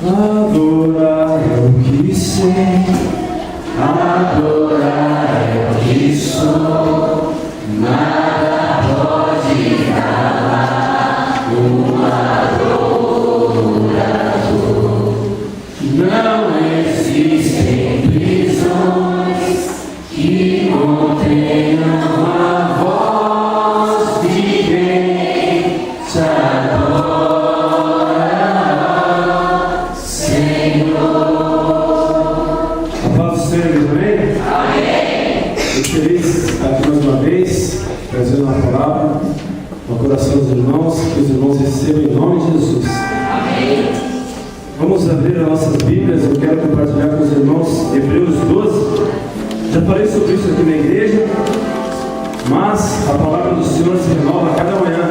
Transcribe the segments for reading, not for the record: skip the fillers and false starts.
Adorar é o que sei, adorar é o que sou, nada pode calar um adorador. Não existem prisões que contenham a voz de quem te adora. Aqui mais uma vez, trazendo uma palavra no coração dos irmãos, que os irmãos recebam em nome de Jesus. Amém. Vamos abrir as nossas Bíblias. Eu quero compartilhar com os irmãos Hebreus 12. Já falei sobre isso aqui na igreja, mas a palavra do Senhor se renova a cada manhã.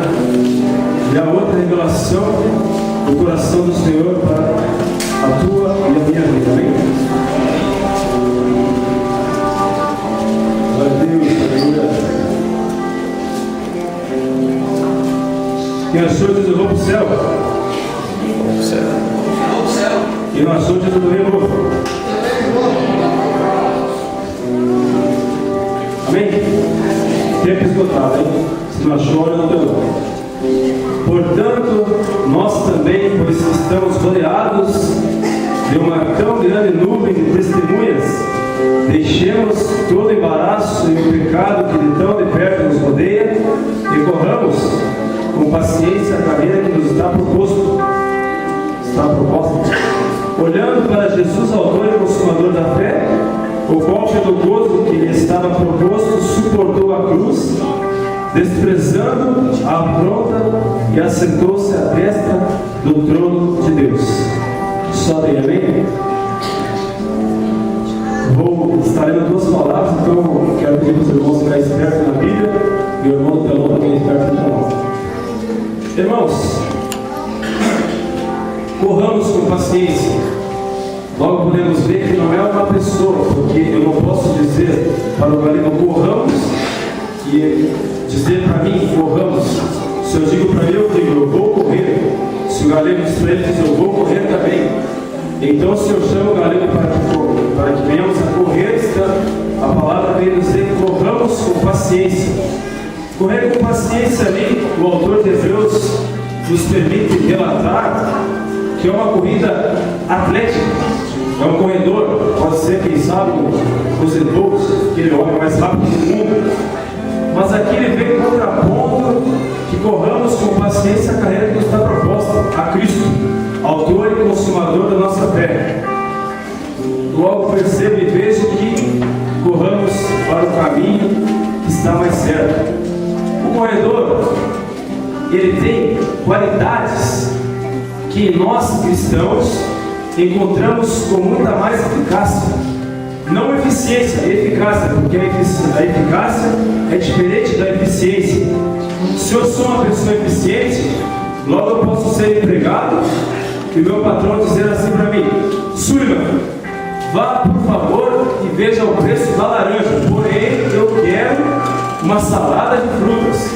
E há outra revelação do coração do Senhor para a tua e a minha vida. Amém? Quem achou diz: eu vou para o céu. Quem não achou diz: eu também vou. Amém? Tempo esgotado, hein? Se não achou, olha no teu nome. Portanto, nós também, pois estamos rodeados de uma tão grande nuvem de testemunhas, deixemos todo o embaraço e o pecado que de tão de perto nos rodeia e corramos com paciência a carreira que nos está proposta, olhando para Jesus, autor e consumador da fé, o qual pelo gozo que lhe estava proposto suportou a cruz, desprezando a afronta, e assentou-se à destra do trono de Deus. Só daí, amém? Vou estar lendo duas palavras, então quero pedir para os irmãos ficarem espertos na Bíblia, e o irmão do telão também esperto no telão. Irmãos, corramos com paciência. Logo podemos ver que não é uma pessoa, porque eu não posso dizer para o galego corramos e dizer para mim corramos. Se eu digo para ele, eu digo eu vou correr. Se o galego diz para ele, diz eu vou correr também. Então, se eu chamo o galego para que venhamos a correr, a palavra vem dizer corramos com paciência. Correr com paciência ali, o autor de Hebreus nos permite relatar que é uma corrida atlética, é um corredor, pode ser, quem sabe, os Bolt, aquele homem mais rápido do mundo, mas aqui ele vem contrapondo que corramos com paciência a carreira que nos está proposta, a Cristo, autor e consumador da nossa fé. Logo percebo e vejo que corramos para o caminho que está mais certo. O corredor, ele tem qualidades que nós cristãos encontramos com muita mais eficácia. Não eficiência, eficácia, porque a eficácia é diferente da eficiência. Se eu sou uma pessoa eficiente, logo eu posso ser empregado e meu patrão dizer assim para mim: Sullivan, vá por favor e veja o preço da laranja, porém eu quero uma salada de frutas.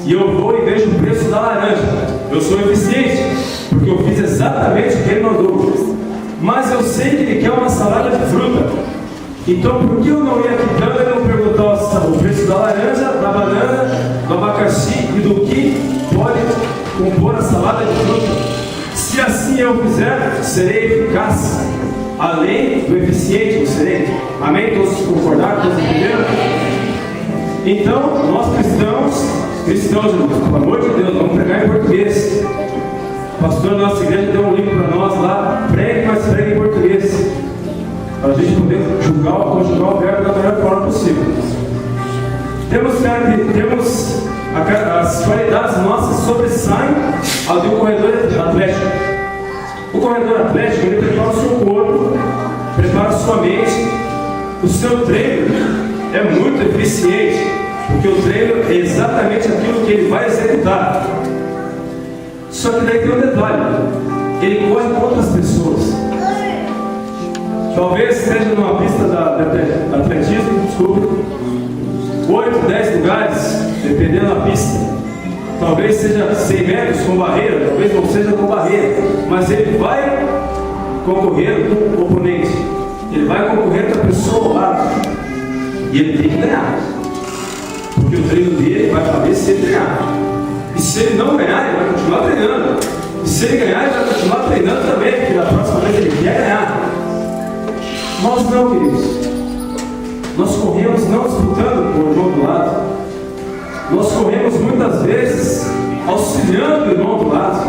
E eu vou e vejo o preço da laranja. Eu sou eficiente, porque eu fiz exatamente o que ele mandou. Mas eu sei que ele quer uma salada de fruta. Então por que eu não ia quitando e não perguntar o preço da laranja, da banana, do abacaxi e do que pode compor a salada de fruta? Se assim eu fizer, serei eficaz. Além do eficiente, eu serei. Amém? Todos concordaram? Todos entenderam? Então, nós cristãos, pelo amor de Deus, vamos pregar em português. O pastor da nossa igreja deu um livro para nós lá, pregue, mas pregue em português, para a gente poder conjugar o verbo da melhor forma possível. Temos as qualidades nossas sobressaem ao de um corredor atlético. O corredor atlético, ele prepara o seu corpo, prepara a sua mente. O seu treino é muito eficiente, porque o treino é exatamente aquilo que ele vai executar. Só que daí tem um detalhe: ele corre contra as pessoas. Talvez seja numa pista de atletismo, desculpa, 8, 10 lugares, dependendo da pista. Talvez seja 100 metros com barreira, talvez não seja com barreira, mas ele vai concorrer com o oponente, ele vai concorrer com a pessoa ao lado, e ele tem que ganhar, porque o treino dele vai valer se ele ganhar, e se ele não ganhar, ele vai continuar treinando, e se ele ganhar, ele vai continuar treinando também, porque na próxima vez ele quer ganhar. Nós não, queridos, nós corremos não disputando com o irmão do lado, nós corremos muitas vezes auxiliando o irmão do lado.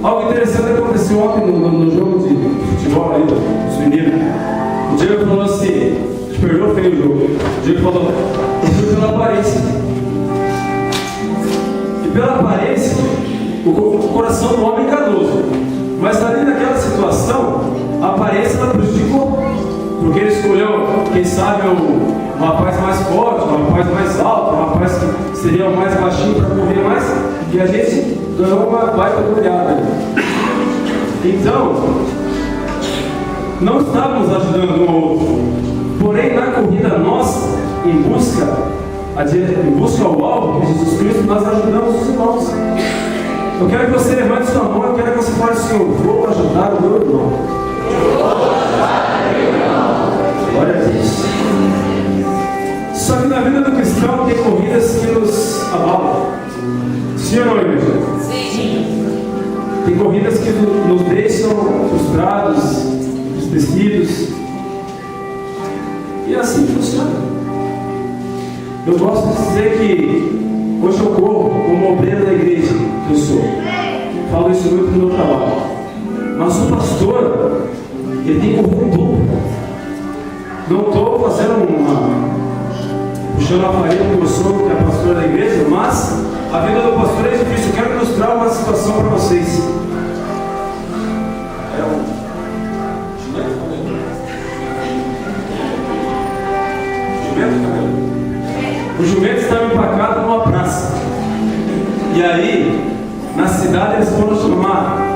Algo interessante aconteceu ontem no jogo de futebol aí dos meninos. O Diego falou assim, a gente perdeu feio o jogo. O Diego falou, eu fui pela aparência. E pela aparência, o coração do homem é enganoso. Mas ali naquela situação, a aparência ela prejudicou. Porque ele escolheu, quem sabe, um rapaz mais forte, um rapaz mais alto, um rapaz que seria o mais baixinho para correr mais, e a gente ganhou uma baita goleada. Então, não estávamos ajudando um ao outro, porém na corrida nossa, em busca ao alvo, que é Jesus Cristo, nós ajudamos os irmãos. Eu quero que você levante sua mão, eu quero que você fale assim, eu vou ajudar o meu irmão. Glória a Deus. Só que na vida do cristão tem corridas que nos abalam. Sim ou não, igreja? Sim. Tem corridas que nos deixam frustrados, entristecidos. E assim funciona. Eu gosto de dizer que hoje eu corro como obreiro da igreja que eu sou. Falo isso muito no meu trabalho. Mas o pastor, ele tem que correr um duplo. Não estou fazendo puxando a parede do meu sogro, que é pastor da igreja, mas a vida do pastor é difícil. Eu quero ilustrar uma situação para vocês. O jumento estava empacado numa praça. E aí, na cidade, eles foram chamar.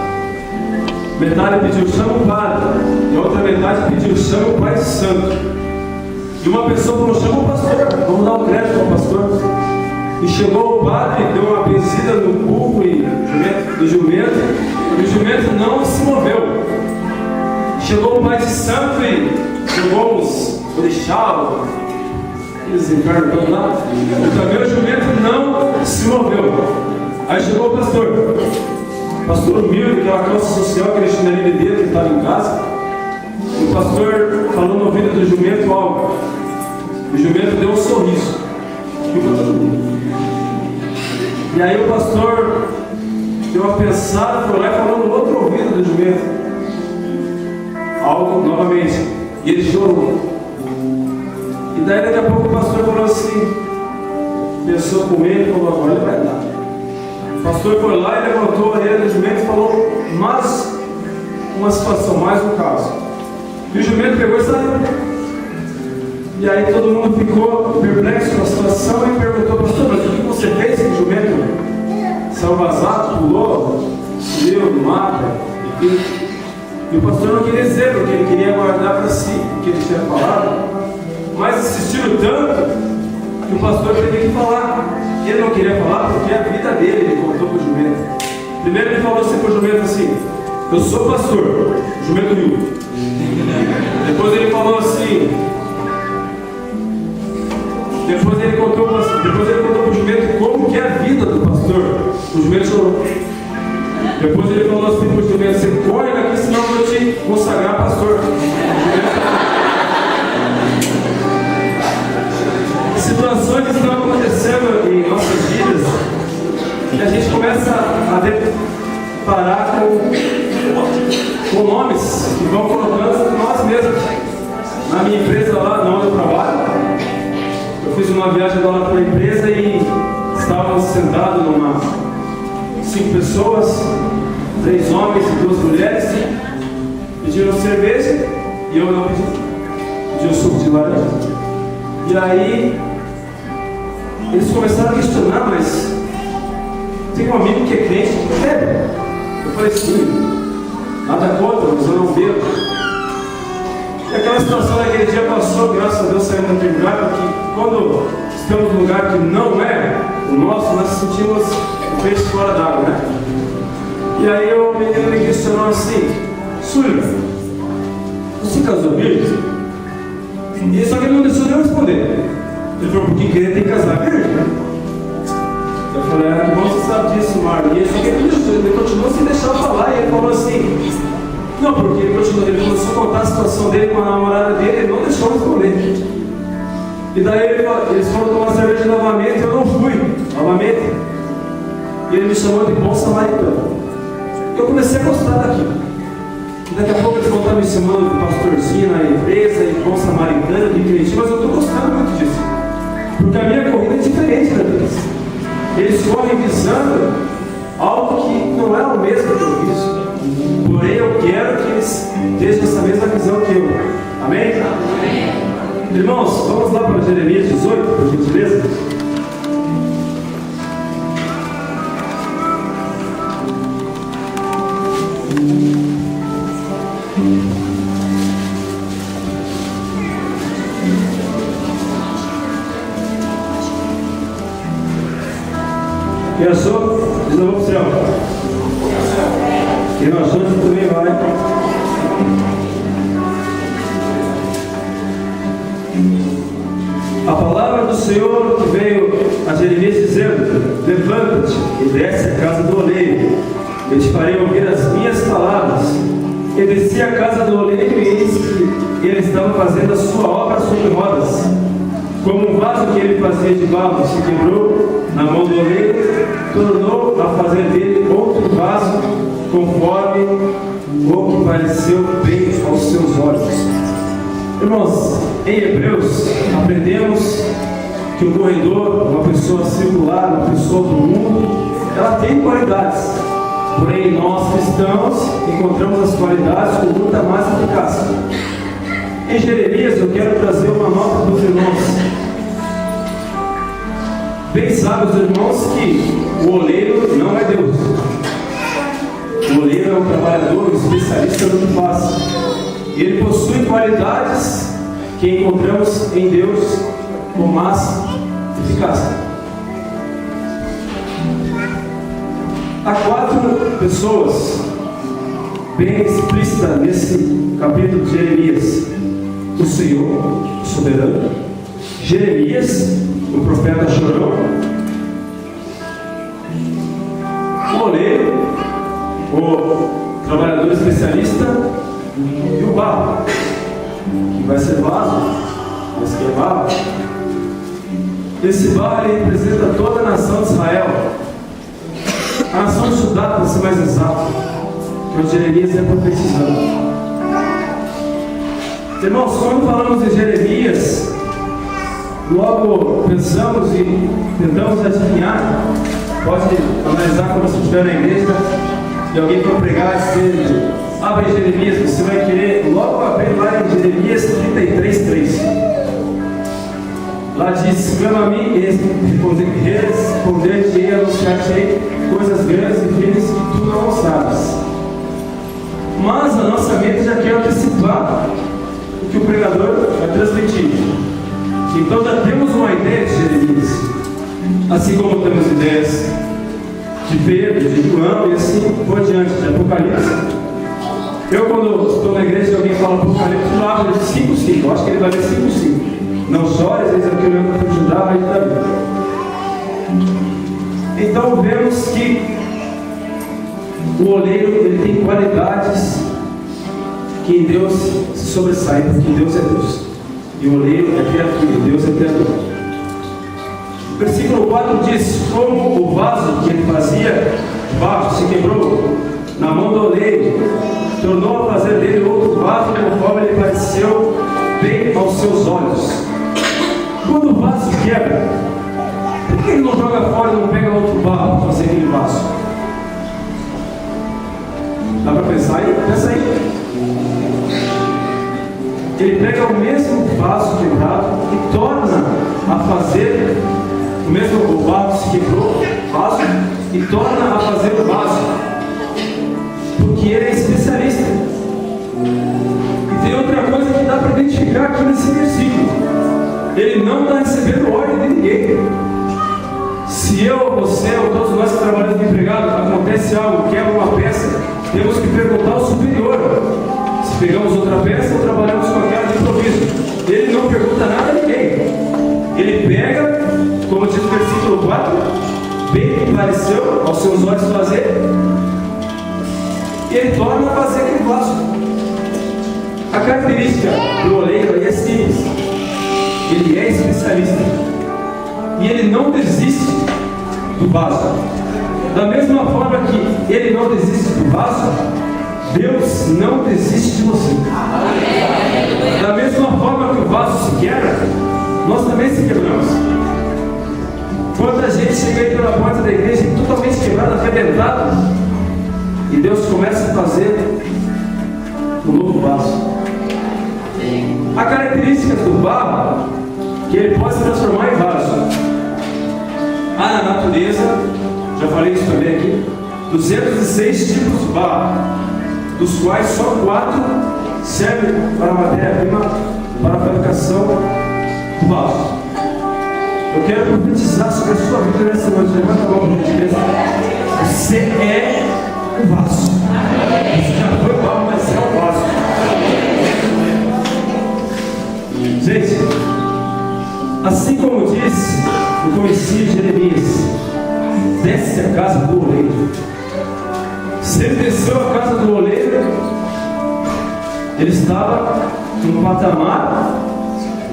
Metade pediu, chama o padre. E a outra metade pediu, chama o pai de santo. E uma pessoa falou, chama o pastor. Vamos dar um crédito ao pastor. E chegou o padre, deu uma benzida no burro e do jumento. E o jumento não se moveu. Chegou o pai de santo e jogou os orixá, eles encarnam lá. E também o jumento não se moveu. Aí chegou o pastor humilde, aquela calça social, aquele chinelinho dele que estava em casa. O pastor falou no ouvido do jumento algo. O jumento deu um sorriso. E aí o pastor deu uma pensada, foi lá e falou no outro ouvido do jumento algo novamente. E ele chorou. E daí daqui a pouco o pastor falou assim, pensou com ele e falou, agora ele vai dar. O pastor foi lá e levantou a orelha do jumento e falou mais uma situação, mais um caso. E o jumento pegou e saiu. E aí todo mundo ficou perplexo com a situação e perguntou, pastor, mas o que você fez com o jumento? Saiu vazado, pulou, subiu no mato. E o pastor não queria dizer, porque ele queria guardar para si o que ele tinha falado. Mas insistiram tanto que o pastor teve que falar. Ele não queria falar porque a vida dele, ele contou para o jumento. Primeiro ele falou assim para o jumento assim, eu sou pastor, o jumento riu. Depois ele falou assim, depois ele contou para o jumento como que é a vida do pastor. O jumento chorou. Depois ele falou assim para o jumento, você corre daqui, senão eu vou te consagrar pastor. Situações estão acontecendo em nossas vidas e a gente começa a deparar com nomes que vão colocando nós mesmos. Na minha empresa lá, onde eu trabalho, eu fiz uma viagem lá para a empresa e estávamos sentados 5 pessoas, 3 homens e 2 mulheres, pediram cerveja e eu não pedi um suco de laranja. E aí eles começaram a questionar, mas tem um amigo que é crente, que bebe. Eu falei sim, nada contra, mas eu não bebo. E aquela situação naquele dia passou, graças a Deus saímos daquele lugar, porque quando estamos num lugar que não é o nosso, nós sentimos o peixe fora d'água, né? E aí o menino me questionou assim: Súlia, você casou virgem? E só que ele não deixou de eu responder. Ele falou: porque querer tem que casar virgem, né? Eu falei: que bom você sabe disso, Marlon. E ele continuou sem deixar eu falar. E ele falou assim: não, porque ele começou a contar a situação dele com a namorada dele, ele não deixou eu responder. E daí eles foram tomar cerveja novamente, eu não fui novamente. E ele me chamou de bom samaritano. Eu comecei a gostar daquilo. E daqui a pouco eles voltaram me chamando de pastorzinho na empresa, de bom samaritano, de crente, mas eu estou gostando muito disso. Porque a minha corrida é diferente da deles. Eles correm visando algo que não é o mesmo que eu viso. Porém, eu quero que eles tenham essa mesma visão que eu. Amém? Amém. Irmãos, vamos lá para Jeremias 18, por gentileza. Quem achou? Diz a voz do céu. Quem não achou, também vai. A palavra do Senhor que veio a Jeremias dizendo: levanta-te e desce à casa do oleiro, eu te farei ouvir as minhas palavras. E desci à casa do oleiro, e eis que ele estava fazendo a sua obra sobre rodas. Como um vaso que ele fazia de barro se quebrou na mão do oleiro, tornou a fazer dele outro vaso, conforme o que pareceu bem aos seus olhos. Irmãos, em Hebreus aprendemos que o corredor, uma pessoa circular, uma pessoa do mundo, ela tem qualidades. Porém, nós cristãos encontramos as qualidades com muita mais eficácia. Em Jeremias eu quero trazer uma nota para os irmãos. Bem sabem os irmãos que o oleiro não é Deus. O oleiro é um trabalhador, um especialista no que faz. Ele possui qualidades que encontramos em Deus com mais eficácia. Há 4 pessoas bem explícitas nesse capítulo de Jeremias: o Senhor, o soberano; Jeremias, o profeta chorão; o oleiro, o trabalhador especialista; e o barro, que vai ser vaso, mas que é barro. Esse barro ele representa toda a nação de Israel, a nação de Judá, para ser mais exato, que o Jeremias é profetizando. Irmãos, quando falamos de Jeremias, logo pensamos e tentamos adivinhar. Pode analisar quando você estiver na igreja e alguém for pregar e dizer: abre Jeremias, você vai querer logo abrir lá em Jeremias 33:3. Lá diz: clama a mim e responder-te-ei, anunciar-te-ei coisas grandes e firmes que tu não sabes. Mas a nossa mente já quer antecipar o que o pregador vai transmitir. Então já temos uma ideia de Jeremias, assim como temos ideias de Pedro, de João e assim por diante, de Apocalipse. Eu, quando estou na igreja e alguém fala Apocalipse, eu abro de 5:5. Eu acho que ele vai ler 5:5. Não chore, às vezes aqui olhando para o Judá, vai estar. Então vemos que o oleiro ele tem qualidades que em Deus se sobressaem, porque Deus é Deus. E o oleiro é criatura, Deus é criador. O versículo 4 diz: como o vaso que ele fazia de barro se quebrou na mão do oleiro, tornou a fazer dele outro vaso, conforme ele pareceu bem aos seus olhos. Quando o vaso quebra, por que ele não joga fora e não pega outro barro para fazer aquele vaso? Dá para pensar aí? Pensa aí. Ele pega o mesmo vaso quebrado e torna a fazer o mesmo vaso que quebrou, vaso, e torna a fazer o vaso, porque ele é especialista. E tem outra coisa que dá para identificar aqui nesse versículo: ele não está recebendo ordem de ninguém. Se eu, você ou todos nós que trabalhamos de empregado, acontece algo, quebra uma peça, temos que perguntar ao superior se pegamos outra peça ou trabalhamos com aquela de improviso. Ele não pergunta nada a ninguém. Ele pega, como diz o versículo 4, bem que pareceu aos seus olhos fazer, e ele torna a fazer aquele vaso. A característica do oleiro é simples. Ele é especialista. E ele não desiste do vaso. Da mesma forma que ele não desiste do vaso, Deus não desiste de você. Da mesma forma que o vaso se quebra, nós também se quebramos. Quanta gente chega aí pela porta da igreja totalmente quebrado, arrebentado, e Deus começa a fazer um novo vaso. A característica do barro, que ele pode se transformar em vaso. Há na natureza, já falei isso também aqui, 206 tipos de barro, dos quais só 4 servem para a matéria-prima, para a fabricação do vaso. Eu quero profetizar sobre a sua vida nessa noite. Levanta a mão para a gente. Você é o vaso. Você já foi o barro, mas é o vaso. Gente, assim como disse o conhecido Jeremias, desce a casa do oleiro. Se ele desceu a casa do oleiro, ele estava num patamar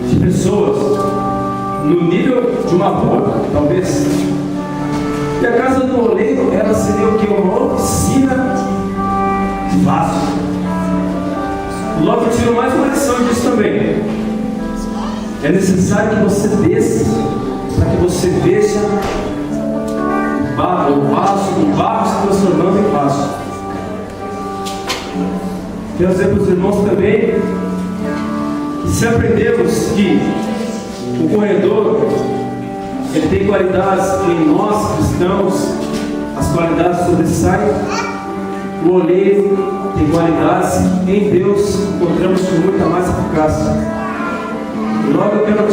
de pessoas, no nível de uma boca, talvez. E a casa do oleiro, ela seria o que? Uma oficina de vaso. Logo eu tiro mais uma lição disso também. É necessário que você desça, para que você veja o barro se transformando em vaso. Quero dizer para os irmãos também que se aprendemos que o corredor ele tem qualidades em nós cristãos, as qualidades sobressaem, o oleiro tem qualidades em Deus, encontramos com muita mais eficácia. Logo eu quero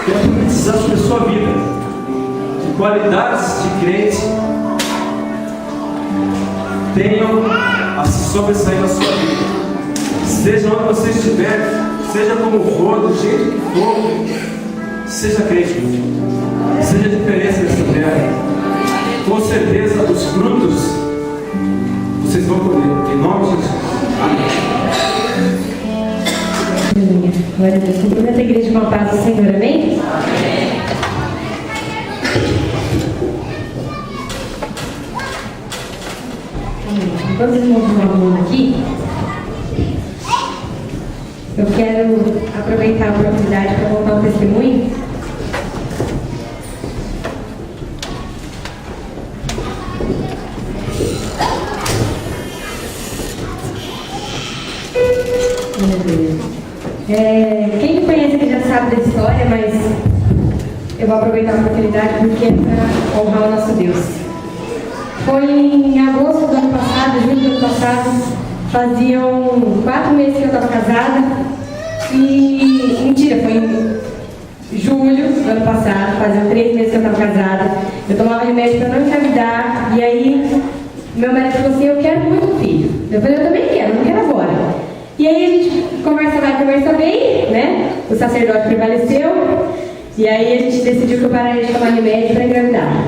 profetizar sobre a sua vida, que qualidades de crente tenham a se sobressair na sua vida. Seja onde você estiver, seja como for, do jeito que for, seja crente, seja diferença nessa terra. Com certeza os frutos vocês vão colher, em nome de Jesus. Amém. Glória a Deus. Cumprimento a igreja com a paz do Senhor, amém? Amém. Enquanto os irmãos vão arrumando aqui, eu quero aproveitar a oportunidade para contar um testemunho. Quem me conhece aqui já sabe da história, mas eu vou aproveitar a oportunidade porque é para honrar o nosso Deus. Foi em agosto do ano passado, julho do ano passado, faziam 4 meses que eu estava casada e, mentira, foi em julho do ano passado, faziam 3 meses que eu estava casada, eu tomava remédio para não engravidar e aí meu marido falou assim, eu quero muito um filho. Eu falei, eu também quero, não quero agora. E aí a gente conversa vai, conversa vem, né? O sacerdote prevaleceu. E aí a gente decidiu que eu pararia de tomar remédio para engravidar.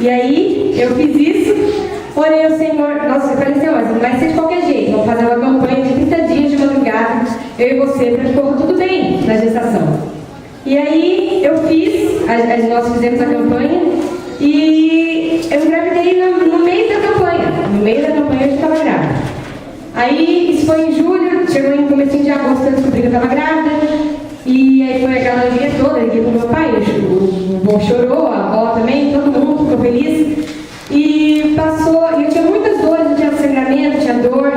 E aí eu fiz isso, porém o Senhor, nossa, eu falei assim, mas não vai ser de qualquer jeito. Vamos fazer uma campanha de 30 dias de madrugada, eu e você, para que corra tudo bem na gestação. E aí eu fiz, nós fizemos a campanha e eu engravidei no meio da campanha. No meio da campanha eu estava grávida. Aí, isso foi em julho, chegou em comecinho de agosto, eu descobri que eu estava grávida. E aí foi aquela alegria toda, aqui com o meu pai, o vô chorou, a avó também, todo mundo ficou feliz. E passou, e eu tinha muitas dores, eu tinha sangramento, tinha dor.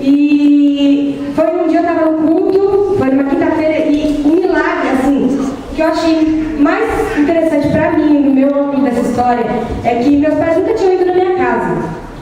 E foi um dia eu estava no culto, foi numa quinta-feira, e um milagre, assim, que eu achei mais interessante para mim, no meu âmbito dessa história, é que meus pais nunca tinham ido na minha casa.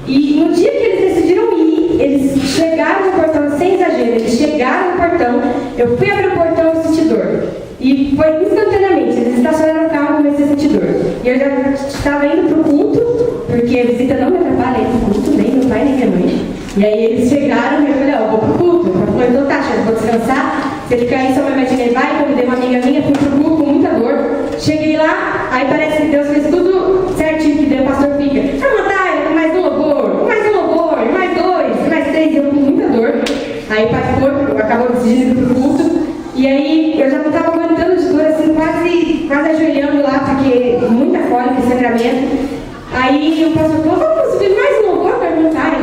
E no dia que eles decidiram ir, eles chegaram no portão, sem exagero, eles chegaram no portão, eu fui abrir o portão e senti dor. E foi instantaneamente, eles estacionaram o carro e comecei a sentir dor. E eu já estava indo para o culto, porque a visita não me atrapalha ir para o culto, nem meu pai, nem minha mãe. E aí eles chegaram e eu falei, ó, vou para o culto. Eu falei, então tá, chefe, vou descansar. Se ele ficar aí, só vai me vai, convidei uma amiga minha, fui pro culto com muita dor. Cheguei lá, aí parece que Deus fez tudo certinho, que deu, o pastor fica, mais um louvor, mais dois, mais três, e eu com muita dor. Aí o pastor acabou decidindo pro culto. E aí eu já não estava aguentando de dor, assim, quase ajoelhando lá, porque muita cólica e sangramento. Aí o pastor falou, vamos subir mais um louvor para cantar.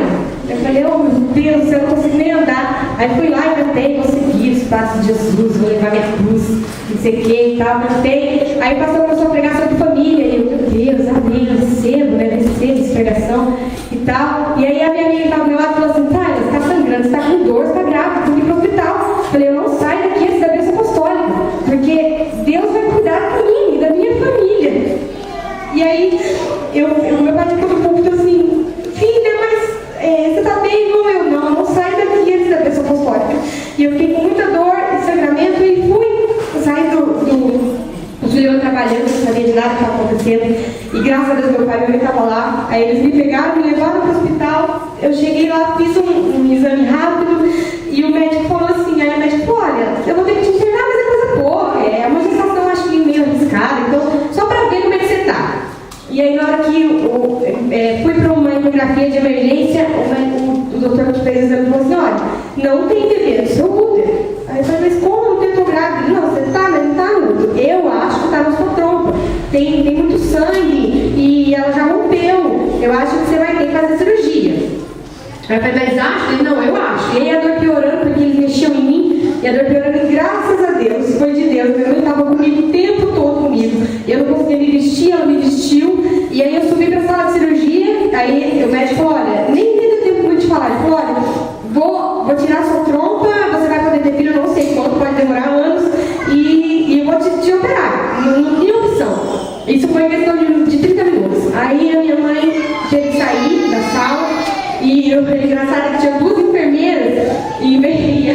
Eu falei, oh meu Deus, eu não consigo nem andar. Aí fui lá e cantei, vou seguir os passos de Jesus, vou levar minha cruz, não sei o que e tal, cantei. Aí o pastor começou a pregar sobre família. E eu, meu Deus, amém, recebo essa pregação e tal. E aí a minha amiga que estava do meu lado falou assim, tá, você está sangrando, você está com dor, você está grávida, tem que ir para o hospital. Eu falei, eu não saio daqui antes da bênção apostólica, porque Deus vai cuidar de mim e da minha família. E aí, meu pai ficou no púlpito assim, filha, mas você tá bem? Não sai daqui antes da bênção apostólica. E eu fiquei com muita dor e sangramento e fui sair do Juliano trabalhando, não sabia de nada que estava acontecendo. E graças a Deus meu pai e minha mãe estavam lá. Aí eles me pegaram, me levaram para o hospital. Eu cheguei lá, fiz um exame rápido e o médico falou assim, aí o médico falou, olha, eu vou ter que te internar, mas é coisa pouca, é uma gestação acho que meio arriscada, então só para ver como é que você tá. E aí na hora que fui para uma ecografia de emergência, o doutor que fez o exame falou assim, olha, não tem bebê no seu útero. Aí eu falei, mas como não tentou grávida? Não, você tá, mas não tá no útero. Eu acho que tá na sua trompa. Tem muito sangue e ela já rompeu. Eu acho que você vai ter que fazer cirurgia. Aí eu falei, mas acho? Ele, não, eu acho. E aí a dor piorando, porque eles mexiam em mim, e a dor piorando, e graças a Deus, foi de Deus. Minha mãe estava comigo o tempo todo comigo. Eu não conseguia me vestir, ela me vestiu. E aí eu subi para a sala de cirurgia, aí o médico falou, olha, nem deu tempo muito de falar. Ele falou, olha, vou tirar sua trompa, você vai poder ter filho, eu não sei quanto, pode demorar anos, e eu vou te operar. Não tinha opção. Isso foi em questão de 30 minutos. Aí a minha mãe teve que sair da sala, e eu falei, engraçado que tinha duas enfermeiras, e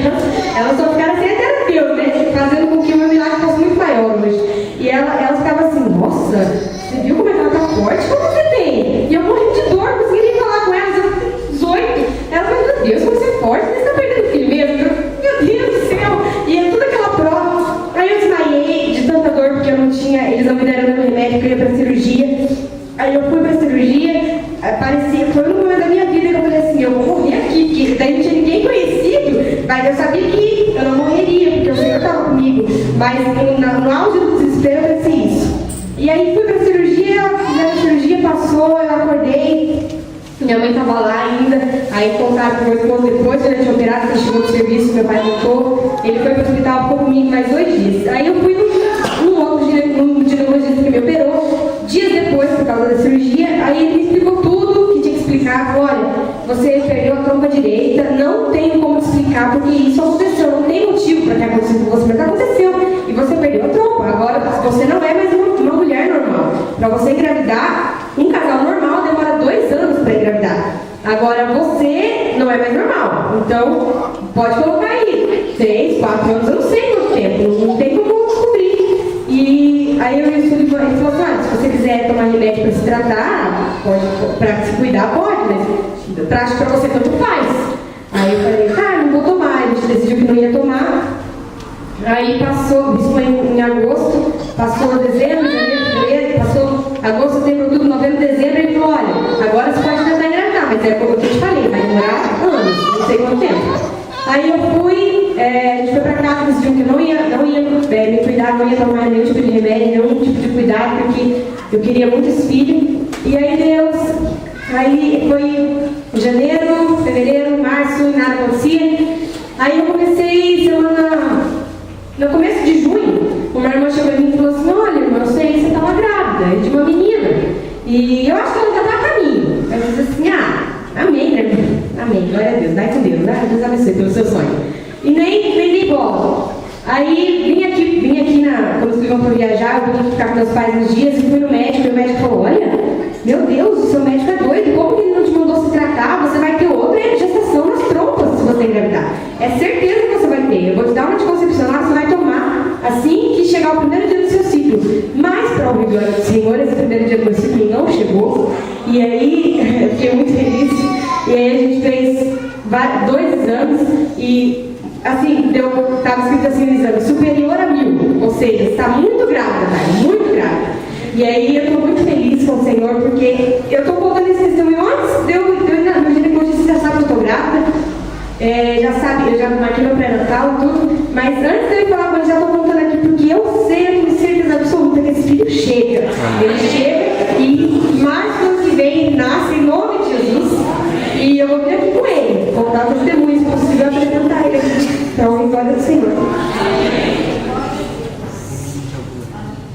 elas só ficaram sem terapeuta, né? Fazendo com que o meu milagre fosse muito maior hoje. E elas ficavam assim, nossa, você viu como é que ela tá forte? Como você tem? E eu morri de dor, consegui nem falar com elas, eu 18. Ela falou, meu Deus, como você é forte, você está perdendo filho mesmo? Meu Deus do céu! E é toda aquela prova. Aí eu desmaiei de tanta dor, porque eu não tinha, eles não me deram meu remédio, porque eu ia pra cirurgia. Aí eu fui pra cirurgia, parecia, foi um momento da minha vida que eu falei assim, eu vou morrer aqui, porque daí não tinha ninguém conhecido, mas eu sabia que eu não morreria, porque o Senhor estava comigo. Mas no auge do desespero eu pensei isso. E aí fui pra cirurgia, a cirurgia passou, eu acordei, minha mãe estava lá ainda, aí contaram com o meu esposo depois, ele tinha operado, ele chegou do serviço, meu pai voltou, ele foi para o hospital, ficou comigo mais 2 dias. Aí eu fui num outro ginecologista que me operou, dias depois, por causa da cirurgia, aí ele me explicou tudo que tinha que explicar. Olha, você perdeu a trompa direita, não tenho como te explicar, porque isso aconteceu, não tem motivo para ter acontecido com você, mas aconteceu, e você perdeu a trompa. Agora, você não é mais uma mulher normal. Para você engravidar, um casal normal demora 2 anos para engravidar. Agora, você não é mais normal, então pode colocar aí 3, 4 anos, eu não sei quanto tempo, não tem como descobrir. E aí eu estudo, ele falou assim, se você quiser tomar remédio para se tratar, para se cuidar, pode, mas para você tanto faz. Aí eu falei, não vou tomar, a gente decidiu que não ia tomar. Aí passou, isso foi em agosto, passou dezembro, janeiro, fevereiro, passou agosto, setembro, outubro, novembro, dezembro, ele falou, olha, agora você pode tentar engravidar, mas é como eu te falei, vai demorar anos, não sei quanto tempo. Aí eu fui, a gente foi pra casa, decidiu que eu não ia me cuidar, não ia tomar nenhum tipo de remédio, nenhum tipo de cuidado, porque eu queria muito esse filho. E aí aí foi janeiro, fevereiro, março, nada acontecia. Aí eu comecei no começo de junho, uma irmã chegou em mim e falou assim, olha, irmã, eu sei que você estava grávida, de uma menina. E eu acho que ela já está a caminho. Aí eu disse assim, amém, né, irmã? Amém, glória a Deus, vai com Deus, né? Deus abençoe pelo seu sonho. E nem dei bola. Aí vim aqui quando eles vão para viajar, eu vim ficar com meus pais uns dias e fui no médico, e o médico falou, olha, meu Deus, o seu médico é doido, como que ele não te mandou se tratar? Você vai ter outra gestação nas trompas se você engravidar. É certeza que você vai ter. Eu vou te dar uma anticoncepcional, você vai tomar assim que chegar o primeiro dia do seu ciclo. Mas, para o glória do Senhor, esse primeiro dia do meu ciclo não chegou. E aí, eu fiquei muito feliz. E aí, a gente fez 2 exames e, assim, estava escrito assim no exame, superior a 1000. Ou seja, está muito grávida, tá? Muito grávida. E aí, eu estou muito feliz com o Senhor, porque eu estou contando esse testemunho antes de eu meu ginecologista já sabe que eu estou grávida. Já sabe, eu já marquei meu pré-natal e tudo, mas antes de eu falar com ele, já estou contando aqui, porque eu sei, eu tenho certeza absoluta que esse filho chega. Ele chega e março do ano que vem ele nasce em nome de Jesus, e eu vou vir aqui com ele, contar testemunhos, se possível apresentar ele aqui. Então, em glória do Senhor.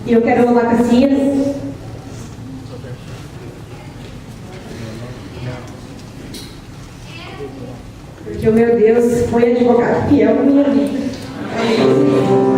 E eu quero louvar a Cassias. Porque o meu Deus foi advogado fiel na minha vida. Amém.